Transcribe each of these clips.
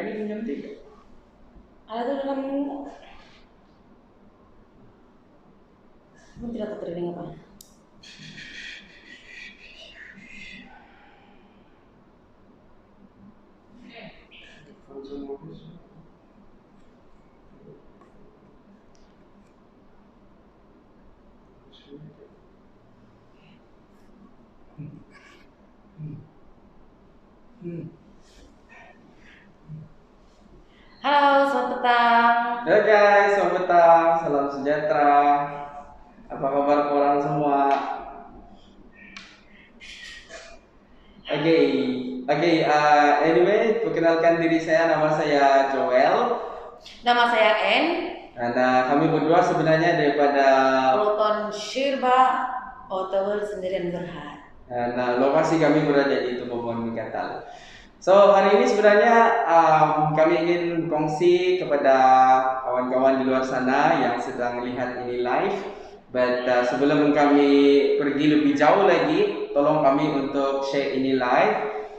ini jam 3. Ada tuh dalam Menteri atau training apa? Halo, selamat petang. Halo guys, selamat petang, salam sejahtera. Apa kabar orang semua? Anyway, perkenalkan diri saya, nama saya Joel. Nama saya N. Dan kami berdua sebenarnya daripada Proton Shirba Ottawa Sendirian Berhad. dan lokasi kami berada di Tubobon Mikatal. So hari ini sebenarnya kami ingin kongsi kepada kawan-kawan di luar sana yang sedang melihat ini live. But sebelum kami pergi lebih jauh lagi, tolong kami untuk share ini live.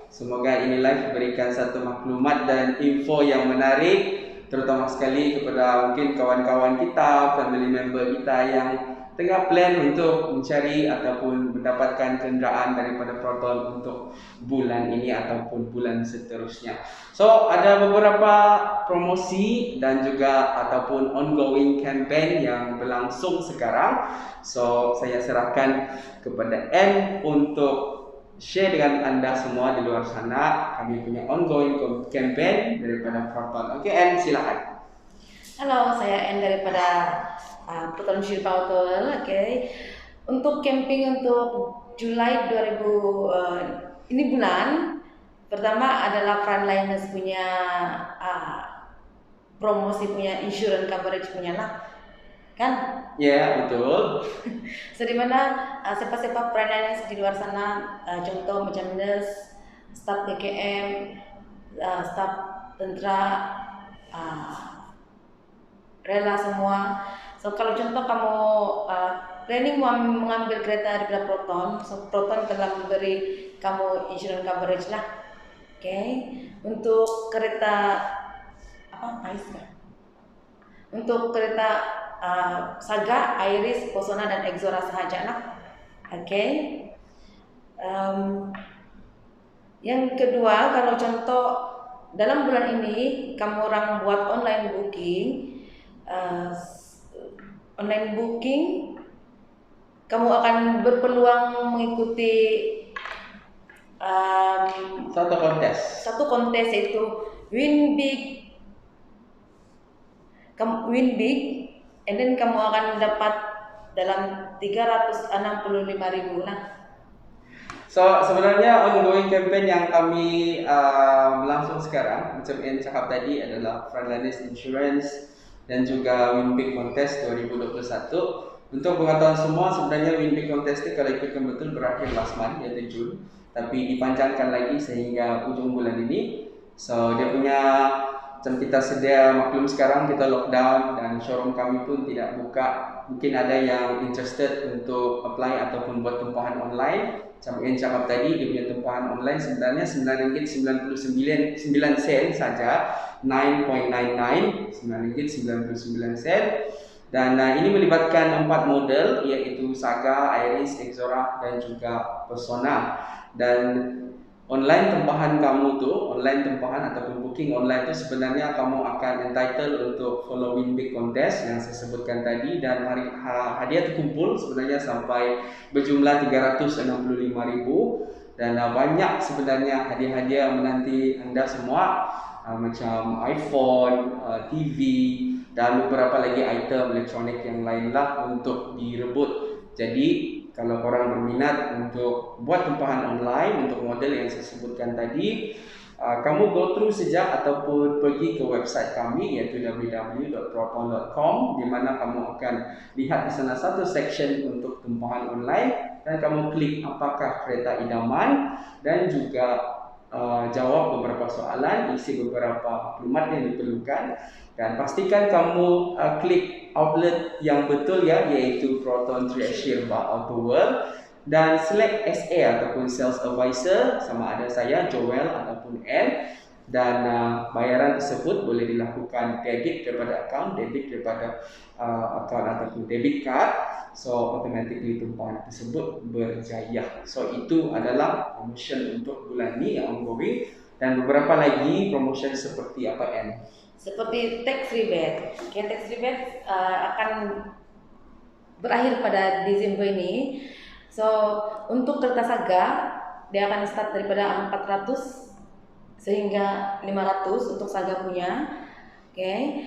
Semoga ini live berikan satu maklumat dan info yang menarik, terutama sekali kepada mungkin kawan-kawan kita, family member kita yang tengah plan untuk mencari ataupun mendapatkan kenderaan daripada Proton untuk bulan ini ataupun bulan seterusnya. So ada beberapa promosi dan juga ataupun ongoing campaign yang berlangsung sekarang. So saya serahkan kepada N untuk share dengan anda semua di luar sana. Kami punya ongoing campaign daripada Proton. Oke, N silakan. Halo, saya N daripada Proton Shirba Ottawa. Oke. Untuk camping untuk Julai 2000 ini bulan pertama adalah Frontliners punya promosi punya insurance coverage punya lah, kan? Ya, betul. So dimana siapa-siapa Frontliners di luar sana, contoh macam nurse, staf BKM, staf tentara, rela semua. So kalau contoh kamu planning mau mengambil kereta daripada Proton, so Proton telah memberi kamu insurance coverage lah. Oke. Untuk kereta untuk kereta Saga, Iris, Posona dan Exora sahaja lah. Oke. Yang kedua, kalau contoh dalam bulan ini kamu orang buat online booking, kamu akan berpeluang mengikuti satu kontes yaitu Win Big, and then kamu akan dapat dalam 365.000 lah. So sebenarnya ongoing campaign yang kami berlangsung sekarang, macam yang cakap tadi, adalah Frontliners Insurance dan juga Win Big Contest 2021. Untuk pengetahuan semua, sebenarnya Win Big Contest ini kalau ikutkan betul berakhir last month, yaitu Jun, tapi dipanjangkan lagi sehingga ujung bulan ini. So dia punya, macam kita sedia maklum sekarang kita lockdown dan showroom kami pun tidak buka. Mungkin ada yang interested untuk apply ataupun buat tempahan online. Macam yang cakap tadi, dia punya tempahan online sebenarnya RM9.99 saja, 9.99, RM9.99. Dan ini melibatkan 4 model, yaitu Saga, Iris, Exora dan juga Persona. Dan online tempahan kamu tuh, online tempahan ataupun booking online itu sebenarnya kamu akan entitled untuk following big contest yang saya sebutkan tadi, dan hadiah terkumpul sebenarnya sampai berjumlah 365.000, dan banyak sebenarnya hadiah-hadiah menanti anda semua, macam iPhone, TV dan beberapa lagi item elektronik yang lain lah untuk direbut. Jadi kalau korang berminat untuk buat tempahan online untuk model yang saya sebutkan tadi, kamu go through saja ataupun pergi ke website kami, yaitu www.proton.com, di mana kamu akan lihat di sana satu section untuk tempahan online, dan kamu klik apakah kereta idaman dan juga jawab beberapa soalan, isi beberapa maklumat yang diperlukan, dan pastikan kamu klik outlet yang betul ya, yaitu Proton Shirba Ottawa, dan select SA ataupun Sales Advisor, sama ada saya Joel ataupun N. dan bayaran tersebut boleh dilakukan debit daripada account, debit daripada account ataupun debit card. So automatically tumpang tersebut berjaya. So itu adalah promotion untuk bulan ni yang ongoing, dan beberapa lagi promotion seperti apa N? Seperti tax rebate. Okay, tax rebate akan berakhir pada Desember ini. So untuk kereta Saga dia akan start daripada 400 sehingga 500 untuk Saga punya. Okay.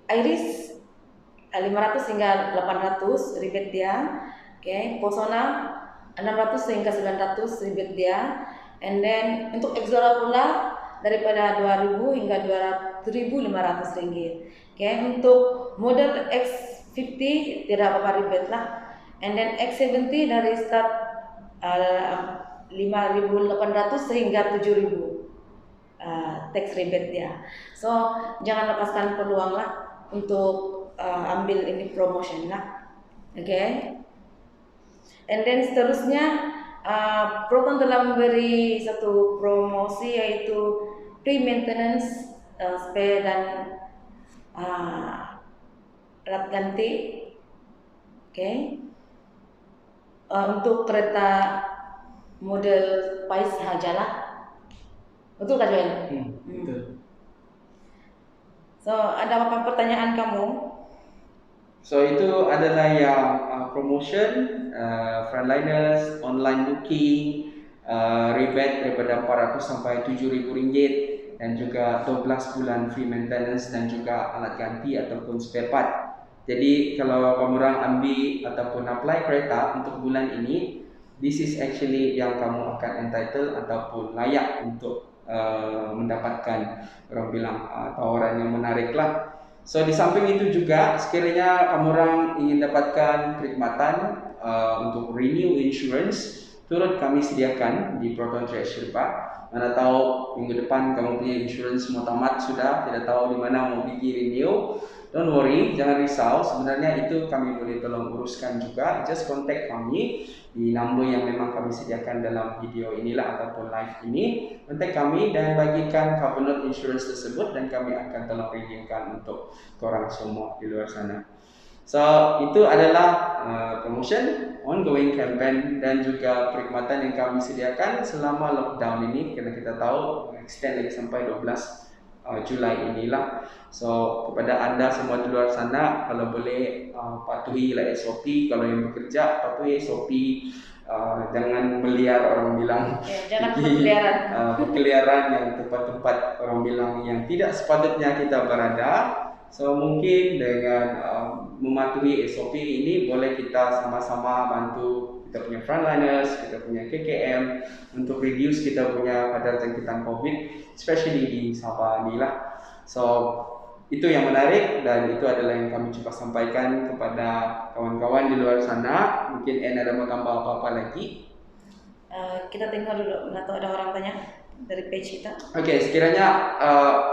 Iris 500 hingga 800 rebate dia. Okay. Persona 600 hingga 900 rebate dia. And then untuk Exora pula daripada 2000 hingga 2500 ringgit. Okay. Untuk model X50 tidak apa-apa rebate lah. And then X70 dari start 5.800 sehingga 7.000 tax rebate dia. So jangan lepaskan peluang lah untuk ambil ini promotion lah. Okay. And then seterusnya Proton telah memberi satu promosi yaitu pre-maintenance spare dan alat ganti. Okay. Untuk kereta model Pais Hajalah. Betul tak Joel? Betul. So ada apa pertanyaan kamu? So itu adalah yang promotion, frontliners, online booking, rebate daripada 400 sampai 7.000 ringgit, dan juga 12 bulan free maintenance dan juga alat ganti ataupun spare part. Jadi kalau kamu orang ambil ataupun apply kereta untuk bulan ini, this is actually yang kamu akan entitled ataupun layak untuk mendapatkan orang bilang tawaran yang menarik lah. So di samping itu juga sekiranya kamu orang ingin dapatkan perkhidmatan untuk renew insurance, turut kami sediakan di Proton Trade Sherpa. Mana tahu minggu depan kamu punya insurance semua tamat sudah, tidak tahu di mana mau pergi renew. Don't worry, jangan risau. Sebenarnya itu kami boleh tolong uruskan juga. Just contact kami di number yang memang kami sediakan dalam video inilah ataupun live ini. Contact kami dan bagikan cover note insurance tersebut, dan kami akan tolong renewkan untuk korang semua di luar sana. So itu adalah promotion, ongoing campaign dan juga perkhidmatan yang kami sediakan selama lockdown ini, kerana kita tahu extend lagi sampai 12 Julai inilah. So kepada anda semua di luar sana, kalau boleh patuhilah SOP. Kalau yang bekerja, patuhi SOP. Jangan meliar, orang bilang. Jangan berkeliaran yang tempat-tempat orang bilang yang tidak sepatutnya kita berada. So mungkin dengan mematuhi SOP ini, boleh kita sama-sama bantu kita punya frontliners, kita punya KKM untuk reduce kita punya kadar jangkitan COVID, especially di Sabah ni lah. So itu yang menarik, dan itu adalah yang kami cuba sampaikan kepada kawan-kawan di luar sana. Mungkin N ada mau tambah apa-apa lagi? Kita tengok dulu, atau ada orang tanya dari page kita. Okey, sekiranya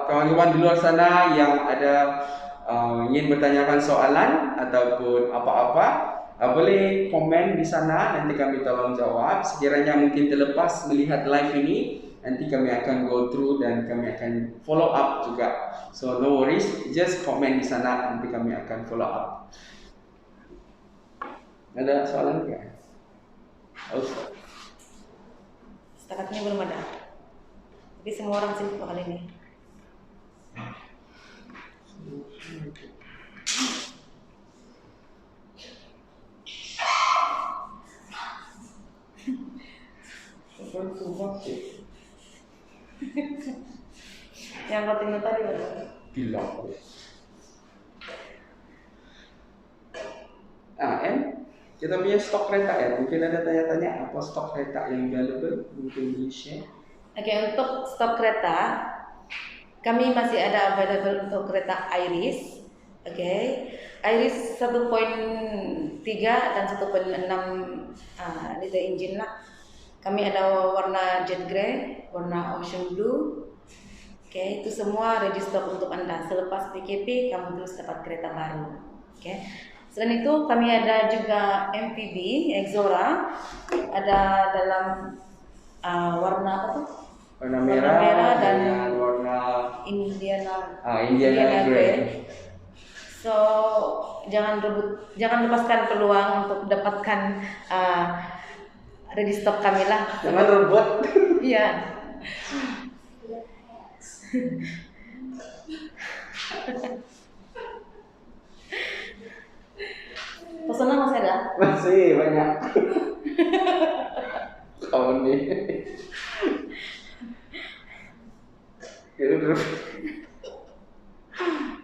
kawan-kawan di luar sana yang ada ingin bertanyakan soalan ataupun apa-apa, boleh komen di sana, nanti kami tolong jawab. Sekiranya mungkin terlepas melihat live ini, nanti kami akan go through dan kami akan follow up juga. So no worries, just komen di sana, nanti kami akan follow up. Ada soalan ke? Setakat ini belum ada. Tapi semua orang sibuk kali ini. Yang kau tengok tadi mana? Gila. N, kita punya stok kereta ya. Mungkin ada tanya-tanya apa stok kereta yang available, mungkin di share. Oke, untuk stok kereta kami masih ada available untuk kereta Iris. Oke. Iris 1.3 dan 1.6 liter engine lah. Kami ada warna jet grey, warna ocean blue. Oke, itu semua ready stock untuk Anda. Selepas PKP kamu terus dapat kereta baru. Oke. Selain itu kami ada juga MPV Exora, ada dalam warna apa tuh? Warna merah dan dan warna Indiana Grey. So jangan lepaskan peluang untuk dapatkan ready stock kami lah. Jangan rebut. Iya. Pesona masih ada? Masih banyak. Kau nih.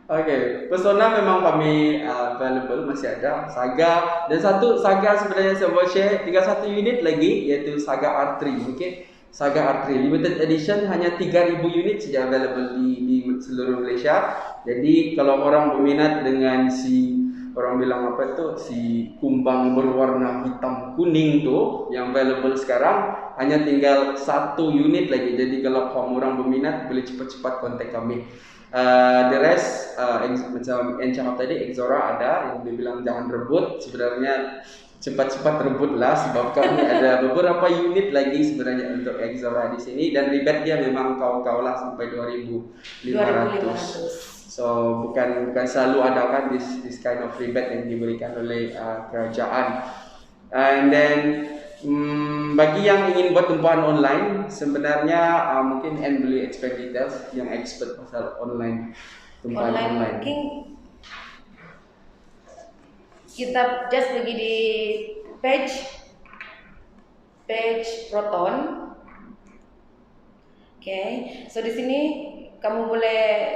Oke, Pesona memang kami available, masih ada Saga, dan satu Saga sebenarnya saya mau share 31 unit lagi, yaitu Saga R3. Okay, Saga R3 limited edition, hanya 3.000 unit saja available di seluruh Malaysia. Jadi kalau orang berminat dengan si orang bilang apa itu, si kumbang berwarna hitam kuning tu yang available sekarang, hanya tinggal 1 unit lagi. Jadi kalau kamu orang berminat, boleh cepat-cepat kontak kami. The rest macam yang cakap tadi, Exora ada yang dia bilang jangan rebut. Sebenarnya cepat-cepat rebutlah, sebab kami ada beberapa unit lagi sebenarnya untuk Exora di sini, dan rebate dia memang kau lah sampai 2.500. So bukan selalu ada kan this kind of rebate yang diberikan oleh kerajaan. And then bagi yang ingin buat tempahan online, sebenarnya mungkin Anne boleh explain details, yang expert pasal online tempahan online. Mungkin kita just pergi di page Proton. Okay, so di sini kamu boleh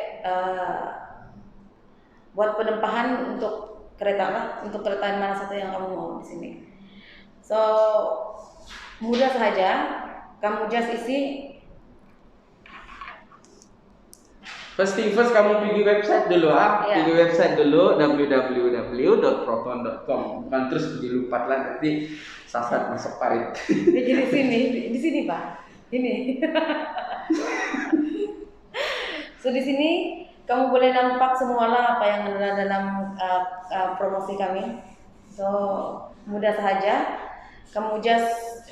buat penempahan untuk kereta lah, untuk kereta mana satu yang kamu mau di sini. So mudah saja, kamu just isi. First thing first, kamu pergi website dulu pergi website dulu, www.proton.com. Bukan terus pergi lupa lah, nanti sasat masuk parit. Jadi di sini Pak, ini. So di sini kamu boleh nampak semualah apa yang ada dalam promosi kami. So mudah saja, kamu just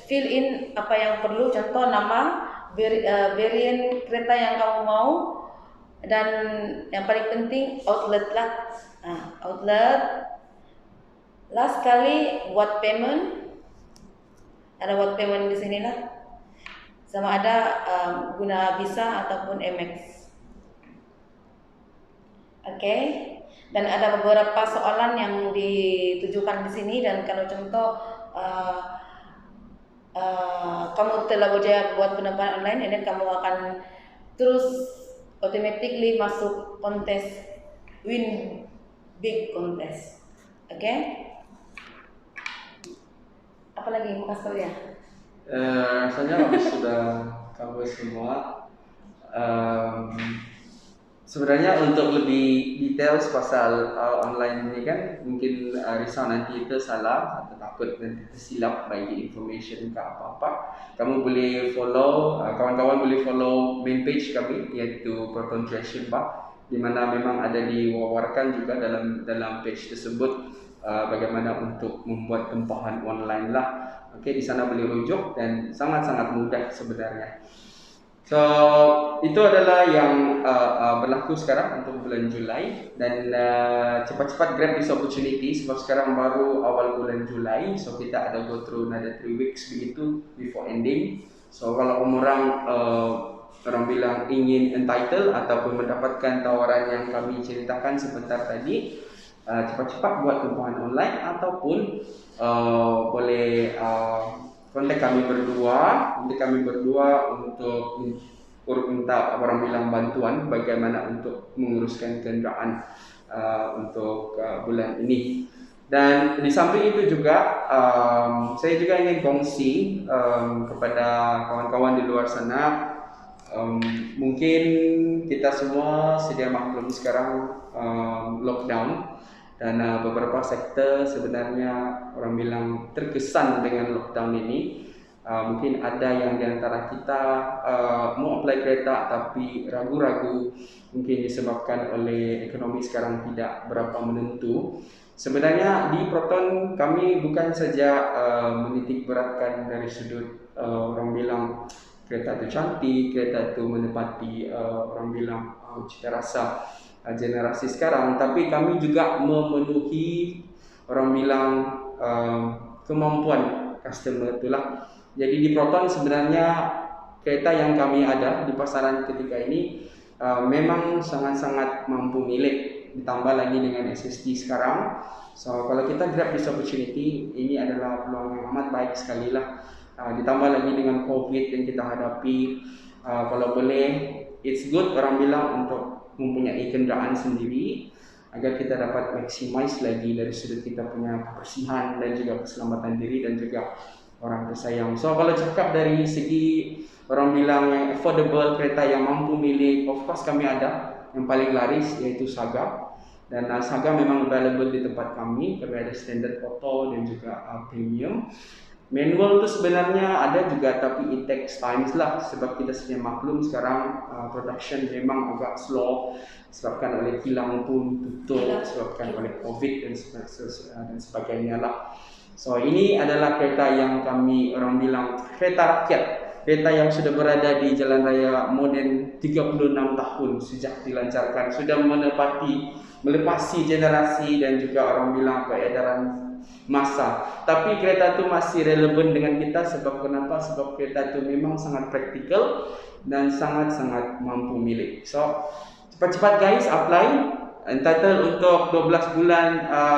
fill in apa yang perlu, contoh nama, variant kereta yang kamu mau, dan yang paling penting outlet lah. Outlet. Last kali buat payment, ada buat payment di sini lah. Sama ada guna Visa ataupun Amex. Okay, dan ada beberapa soalan yang ditujukan di sini, dan kalau contoh kamu telah berjaya buat penempahan online, dan kamu akan terus automatically masuk kontes win big contest. Okay, apa lagi mau kasih tahu ya? Rasanya kami sudah cover semua. Sebenarnya untuk lebih details pasal online ini kan, mungkin risau nanti itu salah atau takut nanti tersilap bagi information ke apa-apa. Kamu boleh follow, kawan-kawan boleh follow main page kami, iaitu Proton Fashion Bar, di mana memang ada diwawarkan juga dalam page tersebut bagaimana untuk membuat tempahan online lah. Okey, di sana boleh rujuk dan sangat-sangat mudah sebenarnya. So itu adalah yang berlaku sekarang untuk bulan Julai, dan cepat-cepat grab this opportunity sebab sekarang baru awal bulan Julai. So kita ada go through another 3 weeks begitu before ending. So kalau orang bilang ingin entitled ataupun mendapatkan tawaran yang kami ceritakan sebentar tadi, cepat-cepat buat tempahan online, ataupun boleh kontak kami berdua untuk minta orang bilang bantuan bagaimana untuk menguruskan kenderaan untuk bulan ini. Dan di samping itu juga saya juga ingin kongsi kepada kawan-kawan di luar sana. Mungkin kita semua sedia maklum sekarang lockdown, dan beberapa sektor sebenarnya orang bilang terkesan dengan lockdown ini. Mungkin ada yang di antara kita mau apply kereta tapi ragu-ragu, mungkin disebabkan oleh ekonomi sekarang tidak berapa menentu. Sebenarnya di Proton kami bukan saja menitik beratkan dari sudut orang bilang kereta itu cantik, kereta itu menepati orang bilang cita rasa generasi sekarang, tapi kami juga memenuhi orang bilang kemampuan customer itulah. Jadi di Proton sebenarnya kereta yang kami ada di pasaran ketika ini memang sangat-sangat mampu milik, ditambah lagi dengan SSD sekarang. So kalau kita grab this opportunity, ini adalah peluang yang amat baik sekali lah. Ditambah lagi dengan COVID yang kita hadapi, kalau boleh it's good orang bilang untuk mempunyai kendaraan sendiri agar kita dapat maximize lagi dari sudut kita punya kebersihan dan juga keselamatan diri dan juga orang tersayang. So kalau cakap dari segi orang bilang yang affordable, kereta yang mampu milik, of course kami ada yang paling laris yaitu Saga. Dan Saga memang available di tempat kami ada standard auto dan juga premium. Manual tu sebenarnya ada juga, tapi it takes times lah, sebab kita sedia maklum sekarang production memang agak slow disebabkan oleh kilang pun tutup, disebabkan oleh COVID dan sebagainya lah. So ini adalah kereta yang kami orang bilang kereta rakyat, kereta yang sudah berada di jalan raya moden 36 tahun sejak dilancarkan, sudah melepasi generasi dan juga orang bilang peredaran masa. Tapi kereta itu masih relevan dengan kita sebab kenapa? Sebab kereta itu memang sangat praktikal dan sangat-sangat mampu milik. So cepat-cepat guys apply, entitled untuk 12 bulan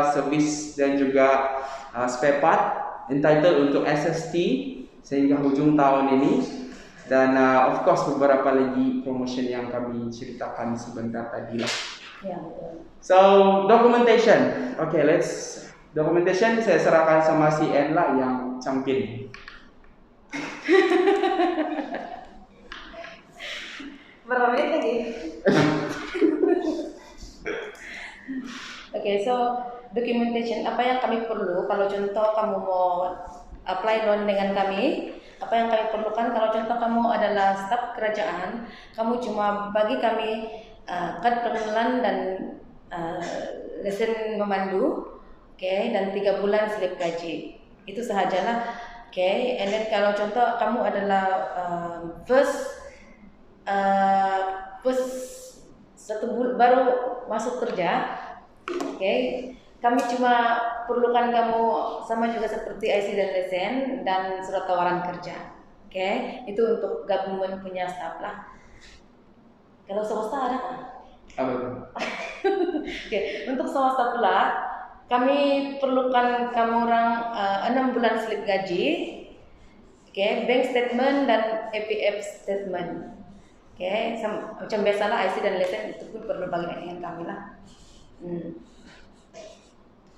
servis dan juga spare part, entitled untuk SST sehingga hujung tahun ini, dan of course beberapa lagi promotion yang kami ceritakan sebentar tadi lah. Ya, betul. So documentation, okay, documentation saya serahkan sama si N lah yang champion. Berapa menit lagi? Okay, so documentation, apa yang kami perlu kalau contoh kamu mau apply loan dengan kami, apa yang kami perlukan kalau contoh kamu adalah staf kerajaan, kamu cuma bagi kami kad pengenalan dan lesen memandu, okay, dan 3 bulan slip gaji. Itu sahajalah. Okay, and then kalau contoh kamu adalah first 1 bulan baru masuk kerja, okay, kami cuma perlukan kamu sama juga seperti IC dan lesen dan surat tawaran kerja. Okay, itu untuk government punya staff lah. Kalau swasta ada kan? Apa itu? Okay, untuk swasta pula kami perlukan kamu orang 6 bulan slip gaji, okay, bank statement dan APF statement. Okay, macam biasalah IC dan lesen itu pun perlu bagi dengan kami lah.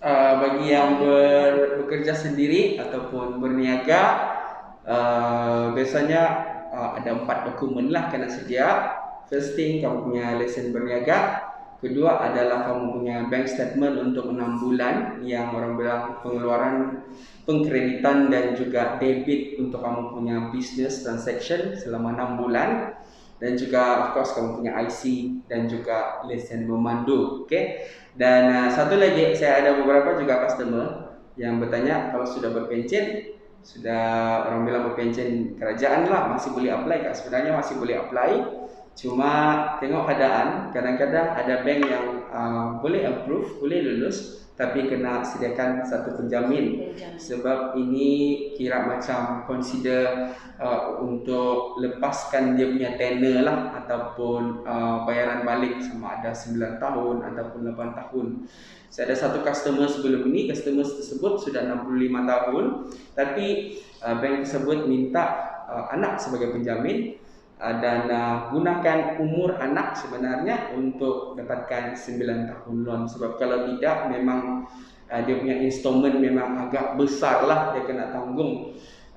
Bagi yang bekerja sendiri ataupun berniaga, biasanya ada 4 dokumen lah kena sedia. First thing, kamu punya lesen berniaga. Kedua adalah kamu punya bank statement untuk 6 bulan yang orang bilang pengeluaran, pengkreditan dan juga debit untuk kamu punya business transaction selama 6 bulan. Dan juga of course kamu punya IC dan juga lesen memandu, okay? Dan satu lagi, saya ada beberapa juga customer yang bertanya kalau sudah berpencen, sudah orang bilang berpencen kerajaan lah, masih boleh apply kak? Sebenarnya masih boleh apply, cuma tengok keadaan. Kadang-kadang ada bank yang boleh approve, boleh lulus, tapi kena sediakan satu penjamin. Sebab ini kira macam consider untuk lepaskan dia punya tenor lah, ataupun bayaran balik sama ada 9 tahun ataupun 8 tahun. Saya ada satu customer sebelum ini, customer tersebut sudah 65 tahun, tapi bank tersebut minta anak sebagai penjamin, dan gunakan umur anak sebenarnya untuk dapatkan 9 tahun loan. Sebab kalau tidak memang dia punya installment memang agak besar lah dia kena tanggung.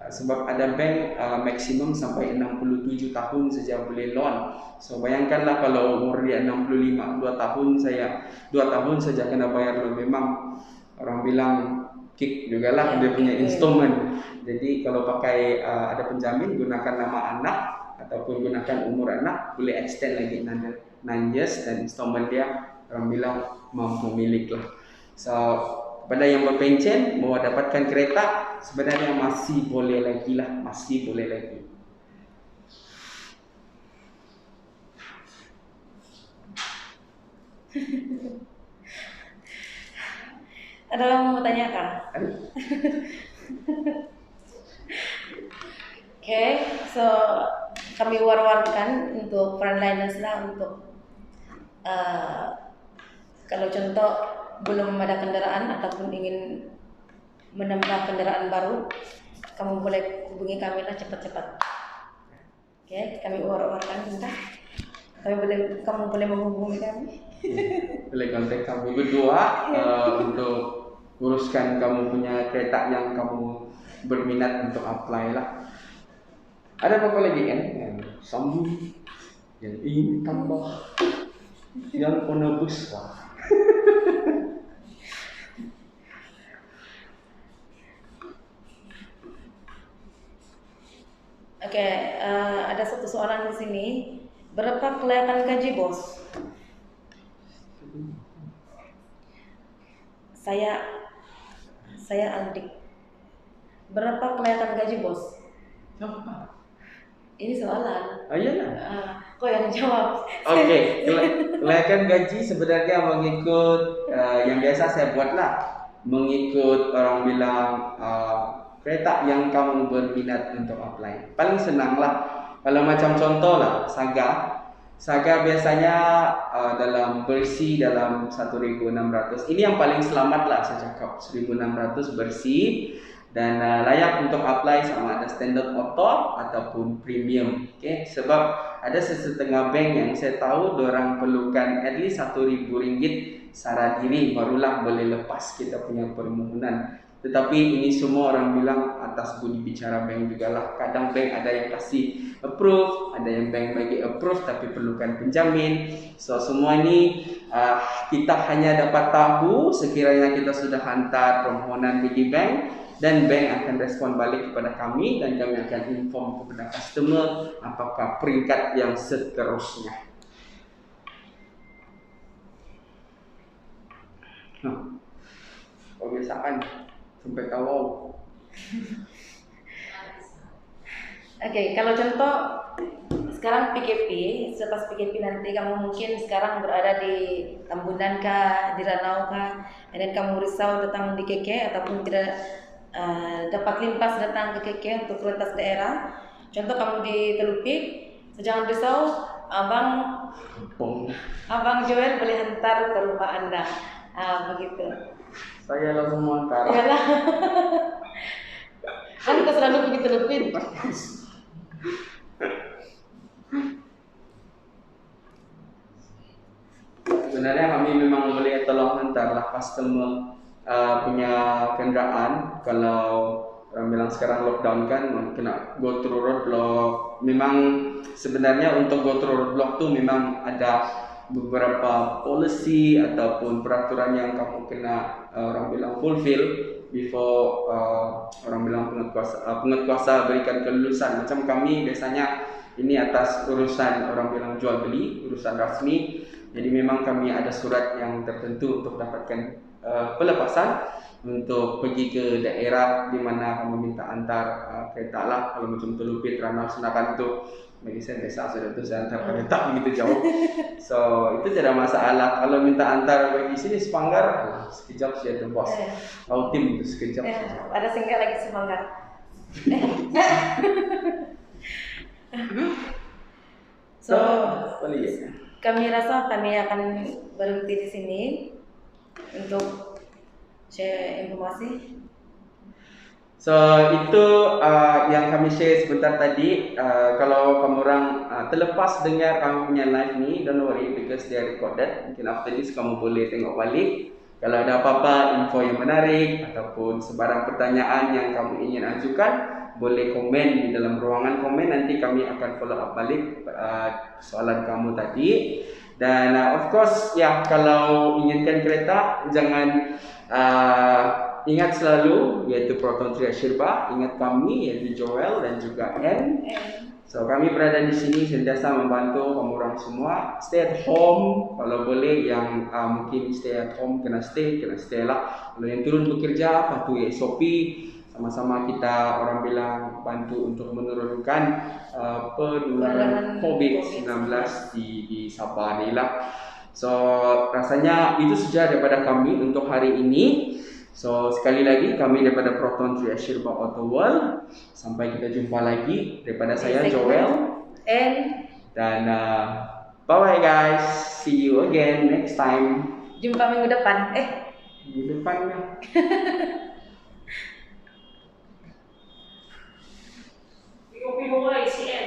Sebab ada bank maksimum sampai 67 tahun saja boleh loan. So bayangkanlah kalau umur dia 65, 2 tahun saja kena bayar loan, memang orang bilang kick jugalah dia punya installment. Jadi kalau pakai ada penjamin, gunakan nama anak ataupun gunakan umur anak, boleh extend lagi 9 years dan installment dia orang bilang mampu milik lah. So kepada yang berpencen mau dapatkan kereta sebenarnya masih boleh lagi lah, masih boleh lagi. Ada yang mau tanyakan? Oke, so kami war-warkan untuk frontliners lah untuk kalau contoh belum ada kendaraan ataupun ingin menambah kendaraan baru, kamu boleh hubungi kami lah cepat-cepat. Oke, kami war-warkan bentar. Kamu boleh menghubungi kami. Boleh kontak kami berdua untuk uruskan kamu punya kereta yang kamu berminat untuk apply lah. Ada apa lagi kan? Yang sambung, yang ingin tambah, yang penebus lah. Oke, ada satu soalan di sini. Berapa kelihatan gaji bos? Saya Aldik. Berapa kelihatan gaji bos? Apa? Ini soalan. Oh iya lah. Kok yang jawab? Oke, kelihatan gaji sebenarnya mengikut yang biasa saya buat lah, mengikut orang bilang kereta yang kamu berminat untuk apply. Paling senang lah. Kalau macam contoh lah, Saga biasanya dalam bersih dalam 1.600. Ini yang paling selamat lah saya cakap, 1.600 bersih dan layak untuk apply sama ada standard auto ataupun premium. Okay? Sebab ada setengah bank yang saya tahu dorang perlukan at least RM1.000 syarat diri barulah boleh lepas kita punya permohonan. Tetapi ini semua orang bilang atas bunyi bicara bank juga lah. Kadang bank ada yang kasih approve, ada yang bank bagi approve tapi perlukan penjamin. So semua ini kita hanya dapat tahu sekiranya kita sudah hantar permohonan bagi bank, dan bank akan respon balik kepada kami dan kami akan inform kepada customer apakah peringkat yang seterusnya. Kebiasaan sampai kalau. Oke, kalau contoh sekarang PKP, selepas PKP nanti kamu mungkin sekarang berada di Tambunan kah, di Ranau kah, dan kamu risau datang di KK ataupun tidak dapat limpas datang ke KK untuk lintas daerah. Contoh kamu di Telupik, jangan risau, Abang Joel boleh hantar ke rumah Anda. Begitu. Saya langsung mengantar. Iyalah. Kan kita selalu pergi Telupik. Sebenarnya kami memang boleh tolong hantarlah customer punya kenderaan. Kalau orang bilang sekarang lockdown kan kena go through roadblock. Memang sebenarnya untuk go through roadblock tu memang ada beberapa policy ataupun peraturan yang kamu kena orang bilang fulfill before orang bilang penguatkuasa berikan kelulusan. Macam kami biasanya ini atas urusan orang bilang jual beli, urusan rasmi. Jadi memang kami ada surat yang tertentu untuk dapatkan pelepasan untuk pergi ke daerah di mana kamu minta antar kereta lah. Kalau macam Telupit, Ranau, Senakan tu bagi saya biasa sudah tu saya antar kereta begitu jauh. So itu tidak masalah. Kalau minta antar bagi sini Sepanggar, sekejap saja tu bos. Kau tim tu sekejap saja. Ada singgah lagi Sepanggar. So kami rasa kami akan berhenti di sini untuk share informasi. So itu yang kami share sebentar tadi. Kalau kamu orang terlepas dengar kamu punya live ni, don't worry because they are recorded. Mungkin after this kamu boleh tengok balik. Kalau ada apa-apa info yang menarik ataupun sebarang pertanyaan yang kamu ingin ajukan, boleh komen di dalam ruangan komen. Nanti kami akan follow up balik soalan kamu tadi. Dan of course ya, kalau inginkan kereta jangan ingat selalu yaitu Proton Triad Shirba, ingat kami yaitu Joel dan juga N. So kami berada di sini sentiasa membantu kamu orang semua. Stay at home kalau boleh, yang mungkin stay at home kena stay lah. Kalau yang turun bekerja patuhi SOP. Sama-sama kita orang bilang bantu untuk menurunkan penularan COVID-19 di Sabah ni lah. So rasanya itu saja daripada kami untuk hari ini. So sekali lagi kami daripada Proton Triassure by Auto World. Sampai kita jumpa lagi daripada saya Joel and dan bye bye guys. See you again next time. Jumpa minggu depan. Minggu depan ya. Pigo-pigo mulai, CN.